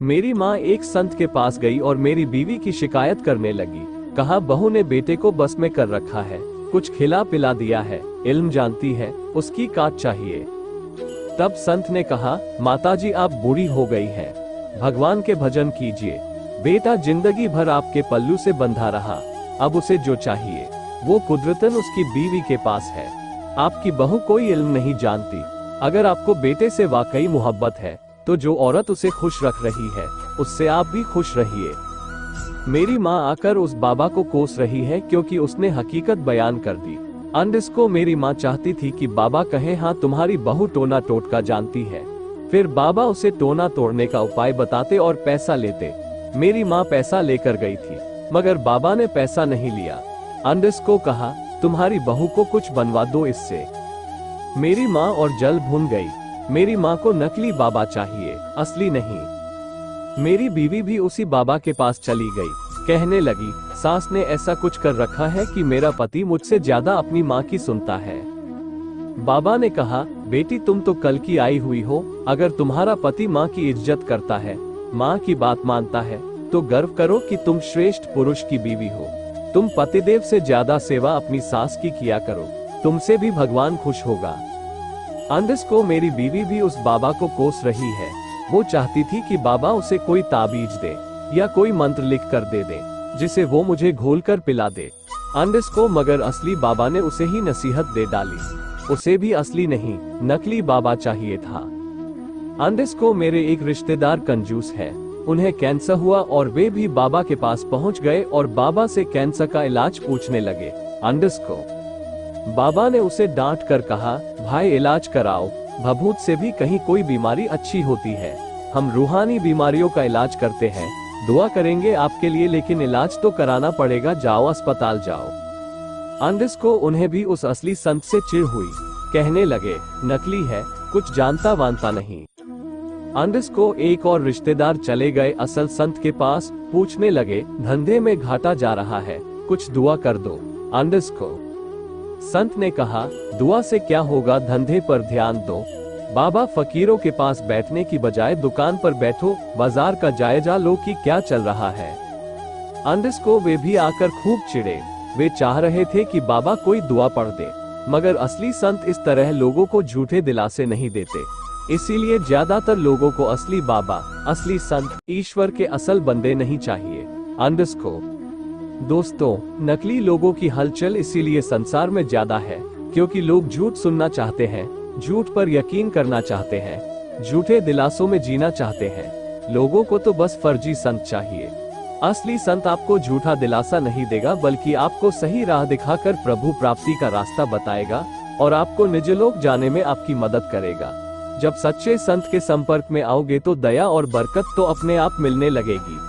मेरी माँ एक संत के पास गई और मेरी बीवी की शिकायत करने लगी। कहा, बहू ने बेटे को बस में कर रखा है, कुछ खिला पिला दिया है, इल्म जानती है, उसकी काट चाहिए। तब संत ने कहा, माताजी आप बूढ़ी हो गई हैं, भगवान के भजन कीजिए। बेटा जिंदगी भर आपके पल्लू से बंधा रहा, अब उसे जो चाहिए वो कुदरतन उसकी बीवी के पास है। आपकी बहू कोई इल्म नहीं जानती। अगर आपको बेटे से वाकई मोहब्बत है तो जो औरत उसे खुश रख रही है उससे आप भी खुश रहिए। मेरी माँ आकर उस बाबा को कोस रही है क्योंकि उसने हकीकत बयान कर दी। अंडस्को मेरी माँ चाहती थी कि बाबा कहे, हाँ तुम्हारी बहू टोना टोटका जानती है। फिर बाबा उसे टोना तोड़ने का उपाय बताते और पैसा लेते। मेरी माँ पैसा लेकर गई थी मगर बाबा ने पैसा नहीं लिया। अंडस्को कहा, तुम्हारी बहू को कुछ बनवा दो इससे। मेरी माँ और जल भून गई। मेरी माँ को नकली बाबा चाहिए, असली नहीं। मेरी बीवी भी उसी बाबा के पास चली गई। कहने लगी, सास ने ऐसा कुछ कर रखा है कि मेरा पति मुझसे ज्यादा अपनी माँ की सुनता है। बाबा ने कहा, बेटी तुम तो कल की आई हुई हो, अगर तुम्हारा पति माँ की इज्जत करता है, माँ की बात मानता है, तो गर्व करो कि तुम श्रेष्ठ पुरुष की बीवी हो। तुम पतिदेव से ज्यादा सेवा अपनी सास की किया करो, तुमसे भी भगवान खुश होगा। अंडस्को मेरी बीवी भी उस बाबा को कोस रही है। वो चाहती थी कि बाबा उसे कोई ताबीज दे या कोई मंत्र लिख कर दे दे जिसे वो मुझे घोल कर पिला दे। अंडस्को मगर असली बाबा ने उसे ही नसीहत दे डाली। उसे भी असली नहीं, नकली बाबा चाहिए था। अंडस्को मेरे एक रिश्तेदार कंजूस है, उन्हें कैंसर हुआ और वे भी बाबा के पास पहुंच गए और बाबा से कैंसर का इलाज पूछने लगे। अंडस्को बाबा ने उसे डांट कर कहा, भाई इलाज कराओ, भभूत से भी कहीं कोई बीमारी अच्छी होती है। हम रूहानी बीमारियों का इलाज करते हैं, दुआ करेंगे आपके लिए, लेकिन इलाज तो कराना पड़ेगा, जाओ अस्पताल जाओ। अंडस्को उन्हें भी उस असली संत से चिढ़ हुई। कहने लगे, नकली है, कुछ जानता वानता नहीं। अंडस्को एक और रिश्तेदार चले गए असल संत के पास, पूछने लगे, धंधे में घाटा जा रहा है, कुछ दुआ कर दो। अंडस्को संत ने कहा, दुआ से क्या होगा, धंधे पर ध्यान दो। बाबा फकीरों के पास बैठने की बजाय दुकान पर बैठो, बाजार का जायजा लो कि क्या चल रहा है। अंडस्को वे भी आकर खूब चिढ़े। वे चाह रहे थे कि बाबा कोई दुआ पढ़ दे, मगर असली संत इस तरह लोगों को झूठे दिलासे नहीं देते। इसीलिए ज्यादातर लोगों को असली बाबा, असली संत, ईश्वर के असल बंदे नहीं चाहिए। अंडस्को दोस्तों, नकली लोगों की हलचल इसीलिए संसार में ज्यादा है क्योंकि लोग झूठ सुनना चाहते हैं, झूठ पर यकीन करना चाहते हैं, झूठे दिलासों में जीना चाहते हैं। लोगों को तो बस फर्जी संत चाहिए। असली संत आपको झूठा दिलासा नहीं देगा, बल्कि आपको सही राह दिखाकर प्रभु प्राप्ति का रास्ता बताएगा और आपको निजलोक जाने में आपकी मदद करेगा। जब सच्चे संत के संपर्क में आओगे तो दया और बरकत तो अपने आप मिलने लगेगी।